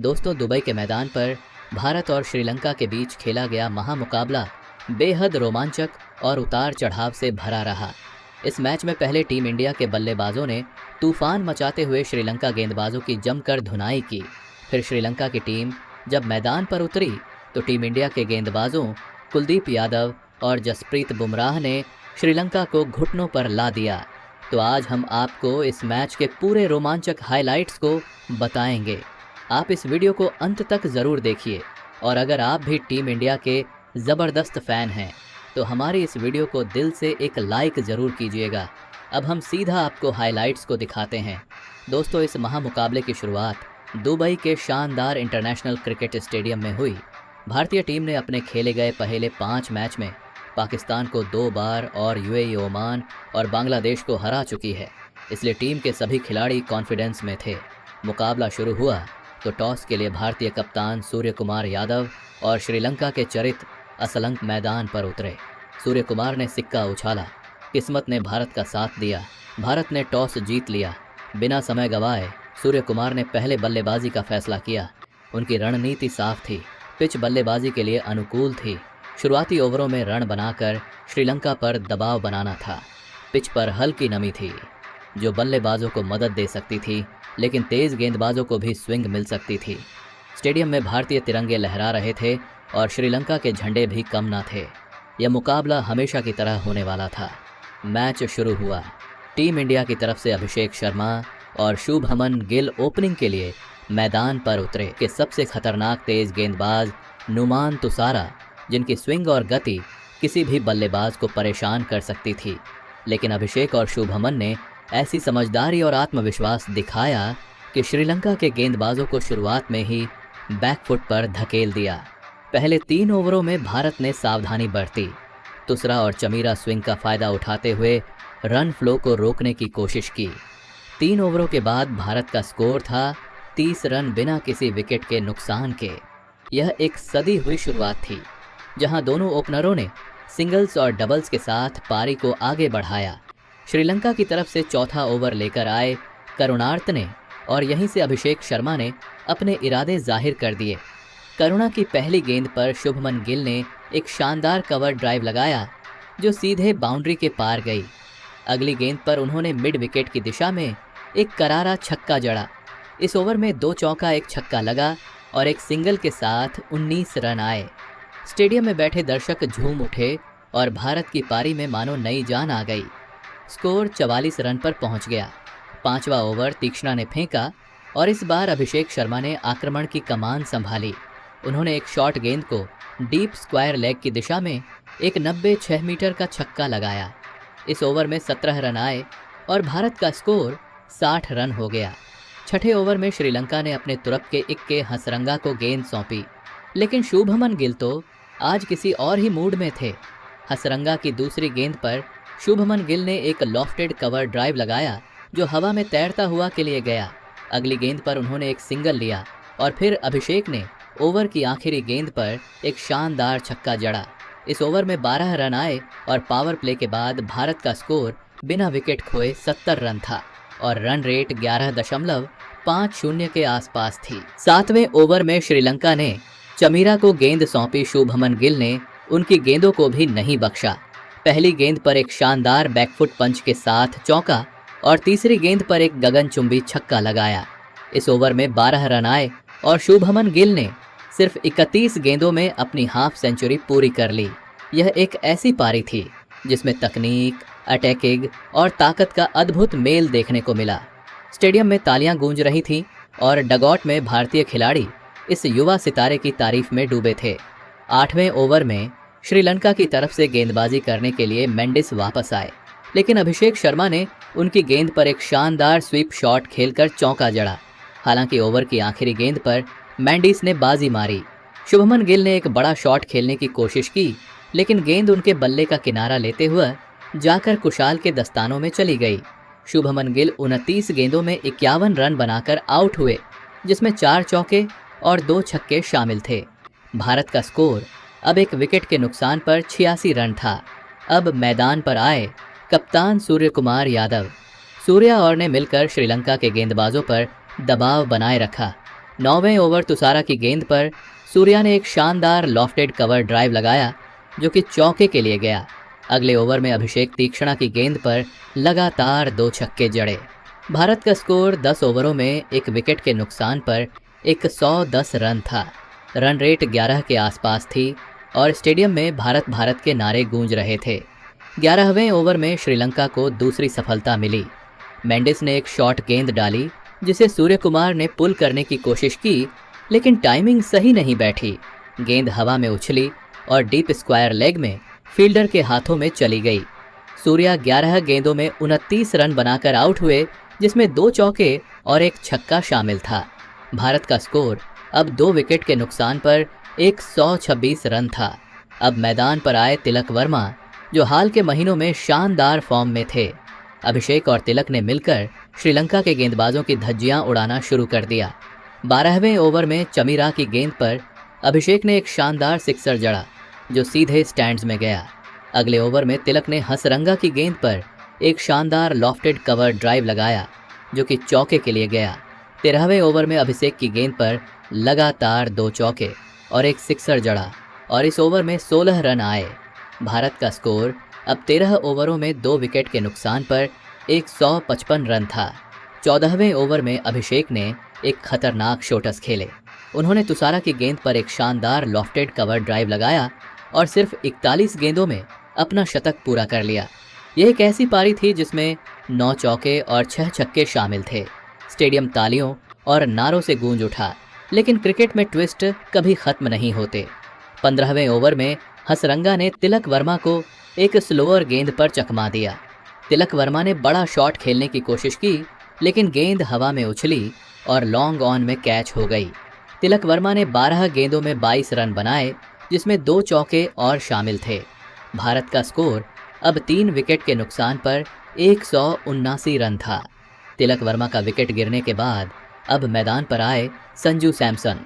दोस्तों, दुबई के मैदान पर भारत और श्रीलंका के बीच खेला गया महामुकाबला बेहद रोमांचक और उतार चढ़ाव से भरा रहा। इस मैच में पहले टीम इंडिया के बल्लेबाजों ने तूफान मचाते हुए श्रीलंका गेंदबाजों की जमकर धुनाई की। फिर श्रीलंका की टीम जब मैदान पर उतरी तो टीम इंडिया के गेंदबाजों कुलदीप यादव और जसप्रीत बुमराह ने श्रीलंका को घुटनों पर ला दिया। तो आज हम आपको इस मैच के पूरे रोमांचक हाइलाइट्स को बताएंगे। आप इस वीडियो को अंत तक ज़रूर देखिए और अगर आप भी टीम इंडिया के ज़बरदस्त फ़ैन हैं तो हमारी इस वीडियो को दिल से एक लाइक ज़रूर कीजिएगा। अब हम सीधा आपको हाइलाइट्स को दिखाते हैं। दोस्तों, इस महामुकाबले की शुरुआत दुबई के शानदार इंटरनेशनल क्रिकेट स्टेडियम में हुई। भारतीय टीम ने अपने खेले गए पहले 5 मैच में पाकिस्तान को 2 बार और यूएई, ओमान और बांग्लादेश को हरा चुकी है, इसलिए टीम के सभी खिलाड़ी कॉन्फिडेंस में थे। मुकाबला शुरू हुआ तो टॉस के लिए भारतीय कप्तान सूर्य कुमार यादव और श्रीलंका के चरित असलंक मैदान पर उतरे। सूर्य कुमार ने सिक्का उछाला, किस्मत ने भारत का साथ दिया। भारत ने टॉस जीत लिया। बिना समय गंवाए सूर्य कुमार ने पहले बल्लेबाजी का फैसला किया। उनकी रणनीति साफ थी, पिच बल्लेबाजी के लिए अनुकूल थी। शुरुआती ओवरों में रन बनाकर श्रीलंका पर दबाव बनाना था। पिच पर हल्की नमी थी जो बल्लेबाजों को मदद दे सकती थी, लेकिन तेज़ गेंदबाजों को भी स्विंग मिल सकती थी। स्टेडियम में भारतीय तिरंगे लहरा रहे थे और श्रीलंका के झंडे भी कम न थे। यह मुकाबला हमेशा की तरह होने वाला था। मैच शुरू हुआ। टीम इंडिया की तरफ से अभिषेक शर्मा और शुभमन गिल ओपनिंग के लिए मैदान पर उतरे कि सबसे खतरनाक तेज गेंदबाज नुमान तुसारा, जिनकी स्विंग और गति किसी भी बल्लेबाज को परेशान कर सकती थी। लेकिन अभिषेक और शुभमन ने ऐसी समझदारी और आत्मविश्वास दिखाया कि श्रीलंका के गेंदबाजों को शुरुआत में ही बैकफुट पर धकेल दिया। पहले 3 ओवरों में भारत ने सावधानी बरती। तुसरा और चमीरा स्विंग का फायदा उठाते हुए रन फ्लो को रोकने की कोशिश की। 3 ओवरों के बाद भारत का स्कोर था 30 रन बिना किसी विकेट के नुकसान के। यह एक सदी हुई शुरुआत थी जहां दोनों ओपनरों ने सिंगल्स और डबल्स के साथ पारी को आगे बढ़ाया। श्रीलंका की तरफ से चौथा ओवर लेकर आए करुणार्थ ने और यहीं से अभिषेक शर्मा ने अपने इरादे जाहिर कर दिए। करुणा की पहली गेंद पर शुभमन गिल ने एक शानदार कवर ड्राइव लगाया जो सीधे बाउंड्री के पार गई। अगली गेंद पर उन्होंने मिड विकेट की दिशा में एक करारा छक्का जड़ा। इस ओवर में 2 चौका, 1 छक्का लगा और एक सिंगल के साथ 19 रन आए। स्टेडियम में बैठे दर्शक झूम उठे और भारत की पारी में मानो नई जान आ गई। स्कोर 44 रन पर पहुंच गया। 5वां ओवर तीक्ष्णा ने फेंका और इस बार अभिषेक शर्मा ने आक्रमण की कमान संभाली। उन्होंने एक शॉर्ट गेंद को डीप स्क्वायर लेग की दिशा में एक 96 मीटर का छक्का लगाया। इस ओवर में 17 रन आए और भारत का स्कोर 60 रन हो गया। छठे ओवर में श्रीलंका ने अपने तुरप के इक्के हसरंगा को गेंद सौंपी, लेकिन शुभमन गिल तो आज किसी और ही मूड में थे। हसरंगा की दूसरी गेंद पर शुभमन गिल ने एक लॉफ्टेड कवर ड्राइव लगाया जो हवा में तैरता हुआ के लिए गया। अगली गेंद पर उन्होंने एक सिंगल लिया और फिर अभिषेक ने ओवर की आखिरी गेंद पर एक शानदार छक्का जड़ा। इस ओवर में 12 रन आए और पावर प्ले के बाद भारत का स्कोर बिना विकेट खोए 70 रन था और रन रेट 11.50 के आसपास थी। 7वें ओवर में श्रीलंका ने चमीरा को गेंद सौंपी। शुभमन गिल ने उनकी गेंदों को भी नहीं बख्शा। पहली गेंद पर एक शानदार बैकफुट पंच के साथ चौका और तीसरी गेंद पर एक गगनचुंबी छक्का लगाया। इस ओवर में 12 रन आए और शुभमन गिल ने सिर्फ 31 गेंदों में अपनी हाफ सेंचुरी पूरी कर ली। यह एक ऐसी पारी थी जिसमें तकनीक, अटैकिंग और ताकत का अद्भुत मेल देखने को मिला। स्टेडियम में तालियां गूंज रही थीं और डगआउट में भारतीय खिलाड़ी इस युवा सितारे की तारीफ में डूबे थे। 8वें ओवर में श्रीलंका की तरफ से गेंदबाजी करने के लिए मेंडिस वापस आए, लेकिन अभिषेक शर्मा ने उनकी गेंद पर एक शानदार स्वीप शॉट खेलकर चौका जड़ा। हालांकि ओवर की आखिरी गेंद पर मेंडिस ने बाजी मारी। शुभमन गिल ने एक बड़ा शॉट खेलने की कोशिश की, लेकिन गेंद उनके बल्ले का किनारा लेते हुए जाकर कुशाल के दस्तानों में चली गई। शुभमन गिल 29 गेंदों में 51 रन बनाकर आउट हुए, जिसमें 4 चौके और 2 छक्के शामिल थे। भारत का स्कोर अब एक विकेट के नुकसान पर 86 रन था। अब मैदान पर आए कप्तान सूर्य कुमार यादव। सूर्या और ने मिलकर श्रीलंका के गेंदबाजों पर दबाव बनाए रखा। 9वें ओवर तुषारा की गेंद पर सूर्या ने एक शानदार लॉफ्टेड कवर ड्राइव लगाया जो कि चौके के लिए गया। अगले ओवर में अभिषेक तीक्ष्णा की गेंद पर लगातार 2 छक्के जड़े। भारत का स्कोर 10 ओवरों में 1 विकेट के नुकसान पर 110 रन था। रन रेट 11 के आसपास थी और स्टेडियम में भारत भारत के नारे गूंज रहे थे। 11वें ओवर में श्रीलंका को दूसरी सफलता मिली। मेंडिस ने एक शॉर्ट गेंद डाली जिसे सूर्य कुमार ने पुल करने की कोशिश की, लेकिन टाइमिंग सही नहीं बैठी। गेंद हवा में उछली और डीप स्क्वायर लेग में फील्डर के हाथों में चली गई। सूर्या 11 गेंदों में 29 रन बनाकर आउट हुए, जिसमें 2 चौके और 1 छक्का शामिल था। भारत का स्कोर अब 2 विकेट के नुकसान पर 126 रन था। अब मैदान पर आए तिलक वर्मा, जो हाल के महीनों में शानदार फॉर्म में थे। अभिषेक और तिलक ने मिलकर श्रीलंका के गेंदबाजों की धज्जियां उड़ाना शुरू कर दिया। 12वें ओवर में चमीरा की गेंद पर अभिषेक ने एक शानदार सिक्सर जड़ा जो सीधे स्टैंड्स में गया। अगले ओवर में तिलक ने हंसरंगा की गेंद पर एक शानदार लॉफ्टेड कवर ड्राइव लगाया जो कि चौके के लिए गया। 13वें ओवर में अभिषेक की गेंद पर लगातार 2 चौके और 1 सिक्सर जड़ा और इस ओवर में 16 रन आए। भारत का स्कोर अब 13 ओवरों में 2 विकेट के नुकसान पर 155 रन था। 14वें ओवर में अभिषेक ने एक खतरनाक शॉट्स खेले। उन्होंने तुषारा की गेंद पर एक शानदार लॉफ्टेड कवर ड्राइव लगाया और सिर्फ 41 गेंदों में अपना शतक पूरा कर लिया। यह एक ऐसी पारी थी जिसमें 9 चौके और 6 छक्के शामिल थे। स्टेडियम तालियों और नारों से गूंज उठा, लेकिन क्रिकेट में ट्विस्ट कभी खत्म नहीं होते। 15वें ओवर में हंसरंगा ने तिलक वर्मा को एक स्लोअर गेंद पर चकमा दिया। तिलक वर्मा ने बड़ा शॉट खेलने की कोशिश की, लेकिन गेंद हवा में उछली और लॉन्ग ऑन में कैच हो गई। तिलक वर्मा ने 12 गेंदों में 22 रन बनाए, जिसमें 2 चौके और शामिल थे। भारत का स्कोर अब 3 विकेट के नुकसान पर 179 रन था। तिलक वर्मा का विकेट गिरने के बाद अब मैदान पर आए संजू सैमसन।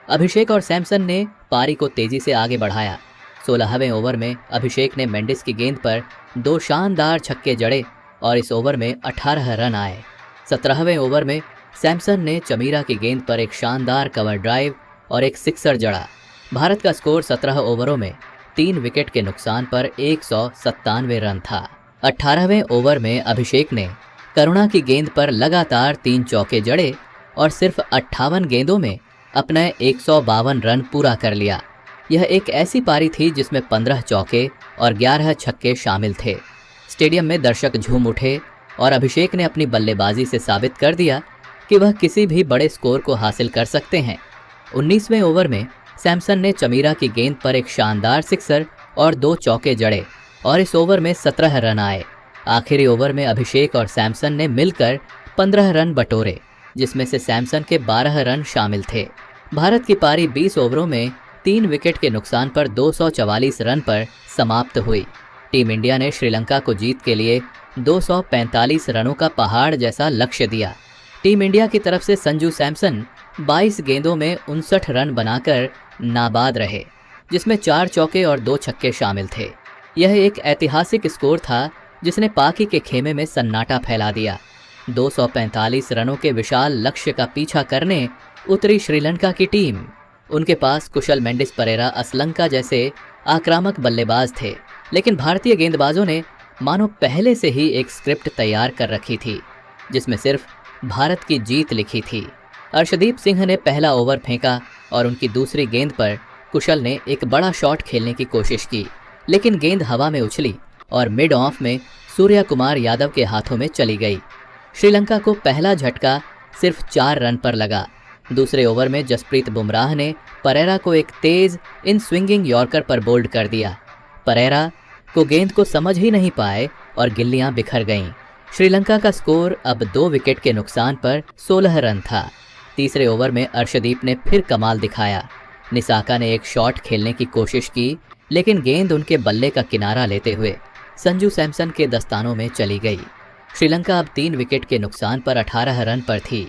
अभिषेक और सैमसन ने पारी को तेजी से आगे बढ़ाया। 16वें ओवर में अभिषेक ने मेंडिस की गेंद पर 2 शानदार छक्के जड़े और इस ओवर में 18 रन आए। 17वें ओवर में सैमसन ने चमीरा की गेंद पर एक शानदार कवर ड्राइव और एक सिक्सर जड़ा। भारत का स्कोर 17 ओवरों में 3 विकेट के नुकसान पर 197 रन था। 18वें ओवर में अभिषेक ने करुणा की गेंद पर लगातार 3 चौके जड़े और सिर्फ 58 गेंदों में अपना 152 रन पूरा कर लिया। यह एक ऐसी पारी थी जिसमें 15 चौके और 11 छक्के शामिल थे। स्टेडियम में दर्शक झूम उठे और अभिषेक ने अपनी बल्लेबाजी से साबित कर दिया कि वह किसी भी बड़े स्कोर को हासिल कर सकते हैं। 19वें ओवर में सैमसन ने चमीरा की गेंद पर एक शानदार सिक्सर और 2 चौके जड़े और इस ओवर में 17 रन आए। आखिरी ओवर में अभिषेक और सैमसन ने मिलकर 15 रन बटोरे, जिसमें से सैमसन के 12 रन शामिल थे। भारत की पारी 20 ओवरों में 3 विकेट के नुकसान पर 244 रन पर समाप्त हुई। टीम इंडिया ने श्रीलंका को जीत के लिए 245 रनों का पहाड़ जैसा लक्ष्य दिया। टीम इंडिया की तरफ से संजू सैमसन 22 गेंदों में 59 रन बनाकर नाबाद रहे, जिसमें 4 चौके और 2 छक्के शामिल थे। यह एक ऐतिहासिक स्कोर था जिसने पाकी के खेमे में सन्नाटा फैला दिया। 245 रनों के विशाल लक्ष्य का पीछा करने उतरी श्रीलंका की टीम। उनके पास कुशल मेंडिस परेरा असलंका जैसे आक्रामक बल्लेबाज थे, लेकिन भारतीय गेंदबाजों ने मानो पहले से ही एक स्क्रिप्ट तैयार कर रखी थी जिसमें सिर्फ भारत की जीत लिखी थी। अर्शदीप सिंह ने पहला ओवर फेंका और उनकी दूसरी गेंद पर कुशल ने एक बड़ा शॉट खेलने की कोशिश की, लेकिन गेंद हवा में उछली और मिड ऑफ में सूर्या कुमार यादव के हाथों में चली गई। श्रीलंका को पहला झटका सिर्फ 4 रन पर लगा। दूसरे ओवर में जसप्रीत बुमराह ने परेरा को एक तेज इन स्विंगिंग यॉर्कर पर बोल्ड कर दिया। परेरा को गेंद को समझ ही नहीं पाए और गिल्लियां बिखर गईं। श्रीलंका का स्कोर अब 2 विकेट के नुकसान पर 16 रन था। तीसरे ओवर में अर्शदीप ने फिर कमाल दिखाया। निसाका ने एक शॉट खेलने की कोशिश की, लेकिन गेंद उनके बल्ले का किनारा लेते हुए संजू सैमसन के दस्तानों में चली गई। श्रीलंका अब 3 विकेट के नुकसान पर 18 रन पर थी।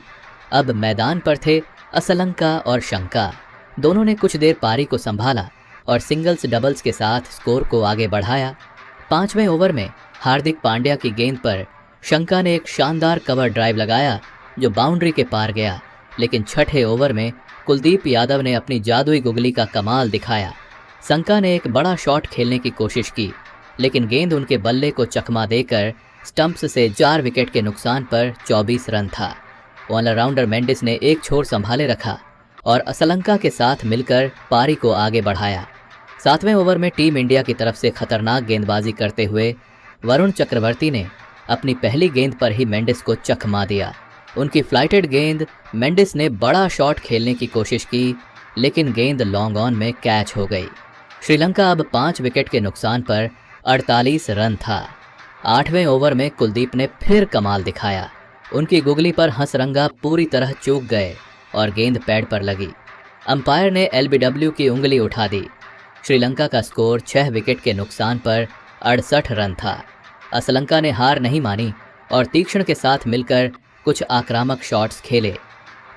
अब मैदान पर थे असलंका और शंका। दोनों ने कुछ देर पारी को संभाला और सिंगल्स डबल्स के साथ स्कोर को आगे बढ़ाया। 5वें ओवर में हार्दिक पांड्या की गेंद पर शंका ने एक शानदार कवर ड्राइव लगाया जो बाउंड्री के पार गया। लेकिन छठे ओवर में कुलदीप यादव ने अपनी जादुई गुगली का कमाल दिखाया। संका ने एक बड़ा शॉट खेलने की कोशिश की, लेकिन गेंद उनके बल्ले को चकमा देकर स्टंप्स से 4 विकेट के नुकसान पर 24 रन था। ऑलराउंडर मेंडिस ने एक छोर संभाले रखा और असलंका के साथ मिलकर पारी को आगे बढ़ाया। 7वें ओवर में टीम इंडिया की तरफ से खतरनाक गेंदबाजी करते हुए वरुण चक्रवर्ती ने अपनी पहली गेंद पर ही मेंडिस को चकमा दिया। उनकी फ्लाइटेड गेंद मेंडिस ने बड़ा शॉट खेलने की कोशिश की, लेकिन गेंद लॉन्ग ऑन में कैच हो गई। श्रीलंका अब 5 विकेट के नुकसान पर 48 रन था। 8वें ओवर में कुलदीप ने फिर कमाल दिखाया। उनकी गुगली पर हंसरंगा पूरी तरह चूक गए और गेंद पैड पर लगी। अंपायर ने LBW की उंगली उठा दी। श्रीलंका का स्कोर 6 विकेट के नुकसान पर 68 रन था। असलंका ने हार नहीं मानी और तीक्ष्ण के साथ मिलकर कुछ आक्रामक शॉट्स खेले।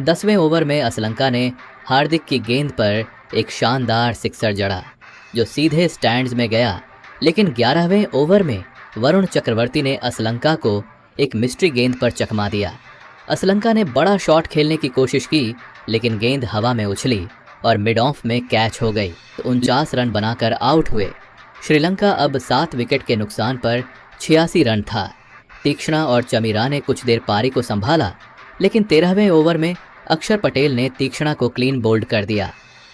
10वें ओवर में असलंका ने हार्दिक की गेंद पर एक शानदार सिक्सर जड़ा, जो सीधे स्टैंड्स में गया, लेकिन 11वें ओवर में वरुण चक्रवर्ती ने असलंका को एक मिस्ट्री गेंद पर चकमा दिया। असलंका ने बड़ा शॉट खेलने की कोशिश की, लेकिन गेंद हवा में उछली और मिड ऑफ में कैच हो गई, तो 49 रन बनाकर आउट हुए। श्रीलंका अब 7 विकेट के नुकसान पर 86 रन था। तीक्ष्णा और चमीरा ने कुछ देर पारी को संभाला, लेकिन 13वें ओवर में अक्षर पटेल ने तीक्ष्णा को क्लीन बोल्ड कर दिया।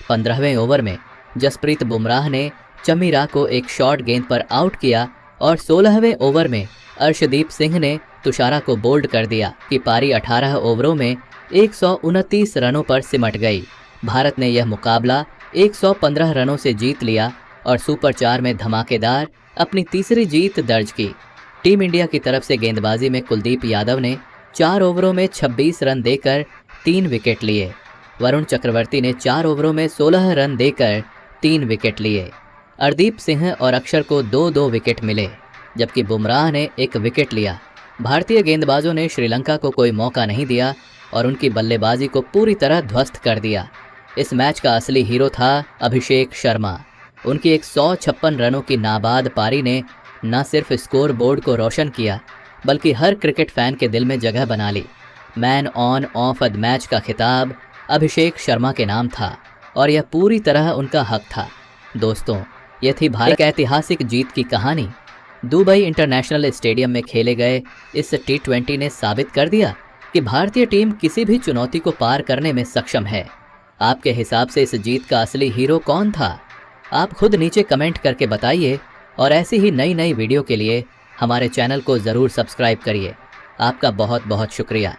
15वें ओवर में जसप्रीत बुमराह ने चमीरा को एक शॉर्ट गेंद पर आउट किया और 16वें ओवर में अर्शदीप सिंह ने तुषारा को बोल्ड कर दिया कि पारी 18 ओवरों में 129 रनों पर सिमट गई। भारत ने यह मुकाबला 115 रनों से जीत लिया और सुपर 4 में धमाकेदार अपनी तीसरी जीत दर्ज की। टीम इंडिया की तरफ से गेंदबाजी में कुलदीप यादव ने 4 ओवरों में 26 रन देकर 3 विकेट लिए। वरुण चक्रवर्ती ने 4 ओवरों में 16 रन देकर 3 विकेट लिए। अर्दीप सिंह और अक्षर को 2-2 विकेट मिले, जबकि बुमराह ने 1 विकेट लिया। भारतीय गेंदबाजों ने श्रीलंका को कोई मौका नहीं दिया और उनकी बल्लेबाजी को पूरी तरह ध्वस्त कर दिया। इस मैच का असली हीरो था अभिषेक शर्मा। उनकी 156 रनों की नाबाद पारी ने न सिर्फ स्कोर बोर्ड को रोशन किया, बल्कि हर क्रिकेट फैन के दिल में जगह बना ली। Man on of the match का खिताब अभिषेक शर्मा के नाम था और यह पूरी तरह उनका हक था। दोस्तों, यह थी भारत की ऐतिहासिक जीत की कहानी। दुबई इंटरनेशनल स्टेडियम में खेले गए इस T20 ने साबित कर दिया कि भारतीय टीम किसी भी चुनौती को पार करने में सक्षम है। आपके हिसाब से इस जीत का असली हीरो कौन था? आप खुद नीचे कमेंट करके बताइए और ऐसी ही नई नई वीडियो के लिए हमारे चैनल को ज़रूर सब्सक्राइब करिए। आपका बहुत बहुत शुक्रिया।